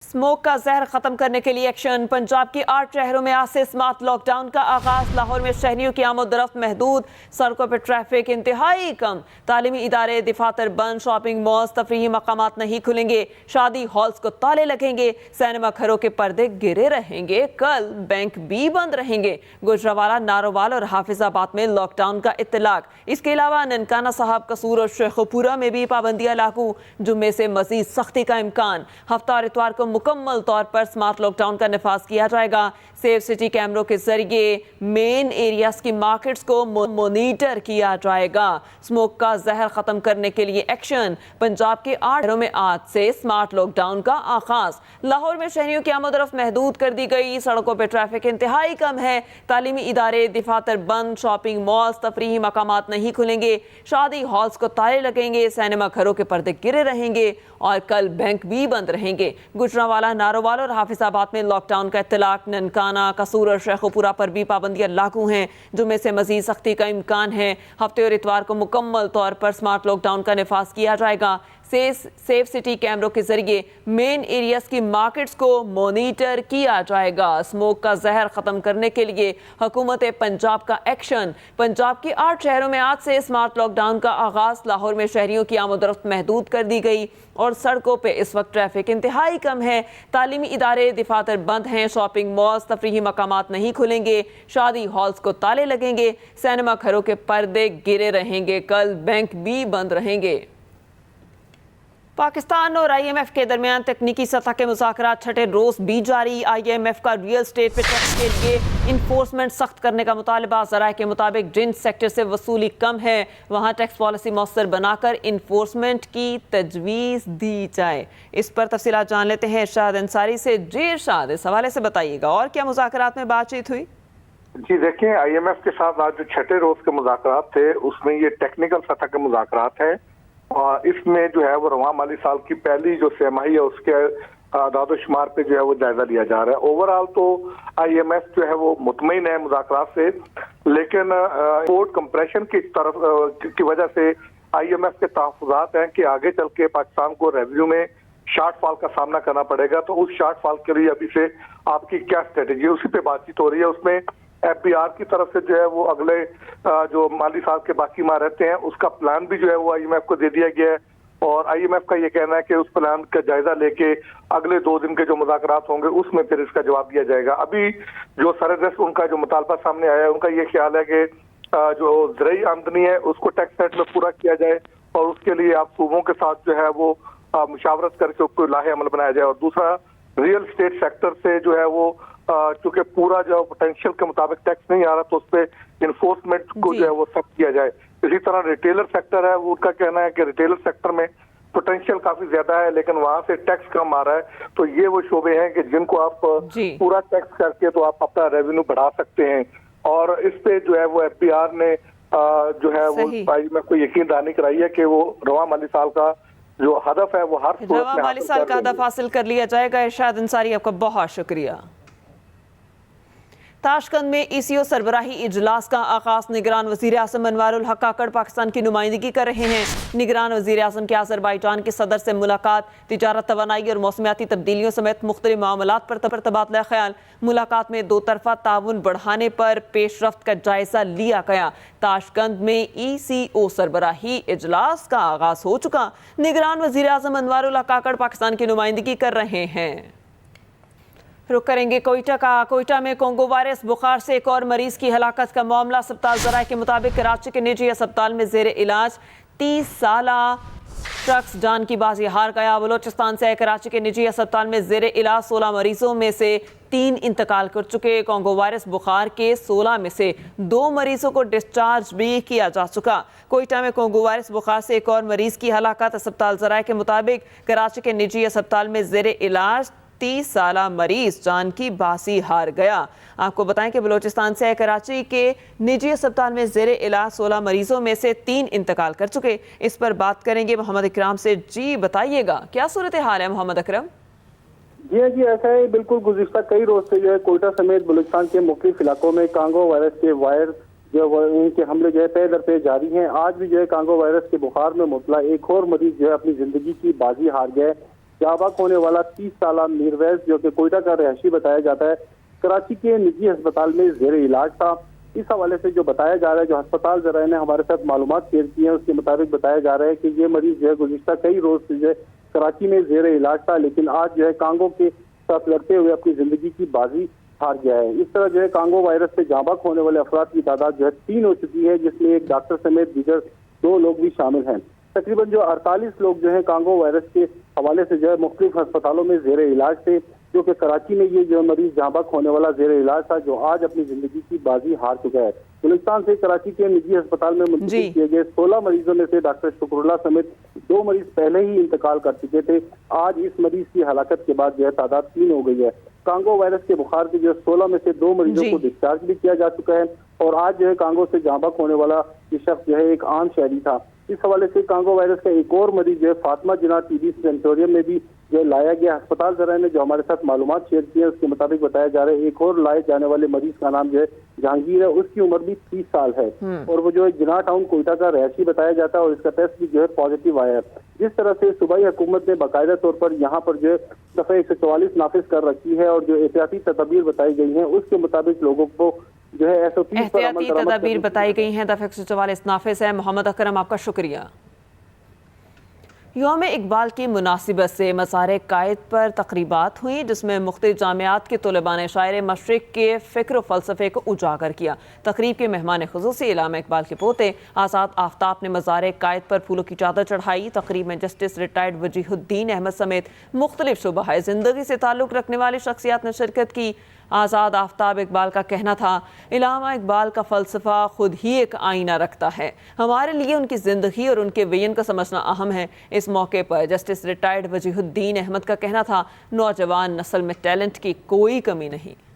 Smoke کا زہر ختم کرنے کے لیے ایکشن۔ پنجاب کی 8 شہروں میں آج سے اسمارٹ لاک ڈاؤن کا آغاز۔ لاہور میں شہریوں کی آمد و رفت محدود، سڑکوں پر ٹریفک انتہائی کم۔ تعلیمی ادارے دفاتر بند، شاپنگ مالز تفریحی مقامات نہیں کھلیں گے، شادی ہالز کو تالے لگیں گے، سینما گھروں کے پردے گرے رہیں گے، کل بینک بھی بند رہیں گے۔ گوجرانوالہ، نارووال اور حافظ آباد میں لاک ڈاؤن کا اطلاق۔ اس کے علاوہ ننکانہ صاحب قصور اور شیخوپورہ میں بھی پابندیاں لاگو۔ جمعے سے مزید سختی کا امکان۔ ہفتہ اور اتوار کو مکمل طور پر سمارٹ لاک ڈاؤن کا نفاذ کیا جائے گا۔ سیف سٹی کیمروں کے ذریعے مین ایریاز کی مارکیٹس کو مونیٹر کیا جائے گا۔ اسموک کا زہر ختم کرنے کے لیے ایکشن۔ پنجاب کے 8 شہروں میں آج سے سمارٹ لاک ڈاؤن کا آغاز۔ لاہور میں شہریوں کی آمد و رفت محدود کر دی گئی، سڑکوں پہ ٹریفک انتہائی کم ہے۔ تعلیمی ادارے دفاتر بند، شاپنگ مالز تفریحی مقامات نہیں کھلیں گے، شادی ہالز کو تالے لگیں گے، سینما گھروں کے پردے گرے رہیں گے اور کل بینک بھی بند رہیں گے۔ گوجرانوالہ، نارووال اور حافظ آباد میں لاک ڈاؤن کا اطلاق۔ ننکانہ، قصور اور شیخوپورہ پر بھی پابندیاں لاگو ہیں۔ جمعے سے مزید سختی کا امکان ہے۔ ہفتے اور اتوار کو مکمل طور پر سمارٹ لاک ڈاؤن کا نفاذ کیا جائے گا۔ سیف سٹی کیمروں کے ذریعے مین ایریاز کی مارکیٹس کو مونیٹر کیا جائے گا۔ اسموک کا زہر ختم کرنے کے لیے حکومت پنجاب کا ایکشن۔ پنجاب کی 8 شہروں میں آج سے سمارٹ لاک ڈاؤن کا آغاز۔ لاہور میں شہریوں کی آمد و رفت محدود کر دی گئی اور سڑکوں پہ اس وقت ٹریفک انتہائی کم ہے۔ تعلیمی ادارے دفاتر بند ہیں، شاپنگ مالز تفریحی مقامات نہیں کھلیں گے، شادی ہالز کو تالے لگیں گے، سینما گھروں کے پردے گرے رہیں گے، کل بینک بھی بند رہیں گے۔ پاکستان اور آئی ایم ایف کے درمیان تکنیکی سطح کے مذاکرات چھٹے روز بھی جاری۔ آئی ایم ایف کا ریئل اسٹیٹ پہ ٹیکس کے لیے انفورسمنٹ سخت کرنے کا مطالبہ۔ ذرائع کے مطابق جن سیکٹر سے وصولی کم ہے وہاں ٹیکس پالیسی مؤثر بنا کر انفورسمنٹ کی تجویز دی جائے۔ اس پر تفصیلات جان لیتے ہیں ارشاد انصاری سے۔ جی ارشاد، اس حوالے سے بتائیے گا اور کیا مذاکرات میں بات چیت ہوئی؟ جی دیکھیں، آئی ایم ایف کے ساتھ آج جو چھٹے روز کے مذاکرات تھے اس میں یہ ٹیکنیکل سطح کے مذاکرات ہیں، اور اس میں جو ہے وہ رواں مالی سال کی پہلی جو سہ ماہی ہے اس کے اعداد و شمار پہ جو ہے وہ جائزہ لیا جا رہا ہے۔ اوور آل تو آئی ایم ایف جو ہے وہ مطمئن ہے مذاکرات سے، لیکن امپورٹ کمپریشن کی طرف کی وجہ سے آئی ایم ایف کے تحفظات ہیں کہ آگے چل کے پاکستان کو ریونیو میں شارٹ فال کا سامنا کرنا پڑے گا۔ تو اس شارٹ فال کے لیے ابھی سے آپ کی کیا اسٹریٹجی ہے، اسی پہ بات چیت ہو رہی ہے۔ اس میں ایف بی آر کی طرف سے جو ہے وہ اگلے جو مالی سال کے باقی ماہ رہتے ہیں اس کا پلان بھی جو ہے وہ آئی ایم ایف کو دے دیا گیا ہے، اور آئی ایم ایف کا یہ کہنا ہے کہ اس پلان کا جائزہ لے کے اگلے 2 دن کے جو مذاکرات ہوں گے اس میں پھر اس کا جواب دیا جائے گا۔ ابھی جو سردست ان کا جو مطالبہ سامنے آیا ہے، ان کا یہ خیال ہے کہ جو زرعی آمدنی ہے اس کو ٹیکس ریٹ میں پورا کیا جائے، اور اس کے لیے آپ صوبوں کے ساتھ جو ہے وہ مشاورت کر کے اس کو لاہ عمل بنایا جائے۔ اور دوسرا، ریئل اسٹیٹ سیکٹر سے جو ہے وہ چونکہ پورا جو پوٹینشیل کے مطابق ٹیکس نہیں آ رہا تو اس پہ انفورسمنٹ کو جو ہے وہ سخت کیا جائے۔ اسی طرح ریٹیلر سیکٹر ہے، وہ ان کا کہنا ہے کہ ریٹیلر سیکٹر میں پوٹینشیل کافی زیادہ ہے لیکن وہاں سے ٹیکس کم آ رہا ہے، تو یہ وہ شعبے ہیں کہ جن کو آپ پورا ٹیکس کر کے تو آپ اپنا ریونیو بڑھا سکتے ہیں۔ اور اس پہ جو ہے وہ ایف بی آر نے جو ہے وہ آئی ایم ایف کو یقین دہانی کرائی ہے کہ وہ رواں مالی سال کا جو ہدف ہے وہ ہر رواں مالی سال کا ہدف حاصل کر لیا جائے گا۔ ارشاد انصاری، آپ کا بہت شکریہ۔ تاشقند میں ای سی او سربراہی اجلاس کا آغاز۔ نگران وزیر اعظم انوار الحق کاکڑ پاکستان کی نمائندگی کر رہے ہیں۔ نگران وزیر اعظم کی آذربائیجان کے صدر سے ملاقات۔ تجارت، توانائی اور موسمیاتی تبدیلیوں سمیت مختلف معاملات پر تبادلہ خیال۔ ملاقات میں 2 طرفہ تعاون بڑھانے پر پیش رفت کا جائزہ لیا گیا۔ تاشقند میں ای سی او سربراہی اجلاس کا آغاز ہو چکا۔ نگران وزیر اعظم انوار الحق کاکڑ پاکستان کی نمائندگی کر رہے ہیں۔ رخ کریں گے کوئٹہ کا۔ کوئٹہ میں کونگو وائرس بخار سے ایک اور مریض کی ہلاکت کا معاملہ۔ اسپتال ذرائع کے مطابق کراچی کے نجی اسپتال میں زیر علاج 30 سالہ شخص جان کی بازی ہار گیا۔ بلوچستان سے کراچی کے نجی اسپتال میں زیر علاج 16 مریضوں میں سے 3 انتقال کر چکے۔ کونگو وائرس بخار کے 16 میں سے 2 مریضوں کو ڈسچارج بھی کیا جا چکا۔ کوئٹہ میں کونگو وائرس بخار سے ایک اور مریض کی ہلاکت۔ اسپتال ذرائع کے مطابق کراچی کے نجی اسپتال میں زیر علاج 30 سالہ مریض جان کی باسی ہار گیا۔ آپ کو بتائیں کہ بلوچستان سے کراچی کے نجی اسپتال میں زیر علاج 16 مریضوں میں سے 3 انتقال کر چکے۔ اس پر بات کریں گے محمد اکرم سے۔ جی بتائیے گا کیا صورتحال ہے محمد اکرم؟ جی ایسا ہے، بالکل گزشتہ کئی روز سے جو ہے کوئٹہ سمیت بلوچستان کے مختلف علاقوں میں کانگو وائرس کے ان کے حملے جو ہے پے در پے جاری ہیں۔ آج بھی جو ہے کانگو وائرس کے بخار میں مبتلا ایک اور مریض جو ہے اپنی زندگی کی بازی ہار گئے۔ جاں بحق ہونے والا 30 سالہ میرویز جو کہ کوئٹہ کا رہائشی بتایا جاتا ہے، کراچی کے نجی ہسپتال میں زیر علاج تھا۔ اس حوالے سے جو بتایا جا رہا ہے، جو ہسپتال ذرائع نے ہمارے ساتھ معلومات شیئر کی ہیں، اس کے مطابق بتایا جا رہا ہے کہ یہ مریض جو ہے گزشتہ کئی روز سے جو ہے کراچی میں زیر علاج تھا، لیکن آج جو ہے کانگو کے ساتھ لڑتے ہوئے اپنی زندگی کی بازی ہار گیا ہے۔ اس طرح جو ہے کانگو وائرس سے جاں بحق ہونے والے افراد کی تعداد جو ہے 3 ہو چکی ہے، جس میں ایک ڈاکٹر سمیت دیگر 2 لوگ بھی شامل ہیں۔ تقریباً جو 48 لوگ جو ہیں کانگو وائرس کے حوالے سے جو ہے مختلف ہسپتالوں میں زیر علاج تھے، جو کہ کراچی میں یہ جو مریض جاں بحق ہونے والا زیر علاج تھا، جو آج اپنی زندگی کی بازی ہار چکا ہے۔ بلوچستان سے کراچی کے نجی ہسپتال میں منتقل کیے گئے 16 مریضوں میں سے ڈاکٹر شکر اللہ سمیت 2 مریض پہلے ہی انتقال کر چکے تھے۔ آج اس مریض کی ہلاکت کے بعد جو ہے تعداد 3 ہو گئی ہے۔ کانگو وائرس کے بخار کے جو 16 میں سے 2 مریضوں کو ڈسچارج بھی کیا جا چکا ہے، اور آج جو ہے کانگو سے جاں بحق ہونے والا یہ شخص جو ہے ایک عام شہری تھا۔ اس حوالے سے کانگو وائرس کا ایک اور مریض جو ہے فاطمہ جناح ٹی بی سینٹوریم میں بھی جو لایا گیا۔ ہسپتال ذرائع نے جو ہمارے ساتھ معلومات شیئر کی ہے، اس کے مطابق بتایا جا رہا ہے ایک اور لائے جانے والے مریض کا نام جو ہے جہانگیر ہے، اس کی عمر بھی 30 سال ہے، اور وہ جو ہے جناح ٹاؤن کوئٹہ کا رہائشی بتایا جاتا ہے، اور اس کا ٹیسٹ بھی جو ہے پازیٹیو آیا ہے۔ جس طرح سے صوبائی حکومت نے باقاعدہ طور پر یہاں پر جو ہے دفعہ 144 نافذ کر رکھی ہے، اور جو احتیاطی تدابیر بتائی گئی ہیں اس کے مطابق لوگوں کو جو ہے احتیاطی تدابیر بتائی گئی ہیں، دفعہ 144 نافذ ہے۔ محمد اکرم، آپ کا شکریہ۔ یوم اقبال کی مناسبت سے مزار قائد پر تقریبات ہوئیں، جس میں مختلف جامعات کے طلباء نے شاعر مشرق کے فکر و فلسفے کو اجاگر کیا۔ تقریب کے مہمان خصوصی علامہ اقبال کے پوتے آزاد آفتاب نے مزار قائد پر پھولوں کی چادر چڑھائی۔ تقریب میں جسٹس ریٹائرڈ وجیہ الدین احمد سمیت مختلف شعبہ زندگی سے تعلق رکھنے والی شخصیات نے شرکت کی۔ آزاد آفتاب اقبال کا کہنا تھا، علامہ اقبال کا فلسفہ خود ہی ایک آئینہ رکھتا ہے، ہمارے لیے ان کی زندگی اور ان کے ویژن کا سمجھنا اہم ہے۔ اس موقع پر جسٹس ریٹائرڈ وجیہ الدین احمد کا کہنا تھا، نوجوان نسل میں ٹیلنٹ کی کوئی کمی نہیں۔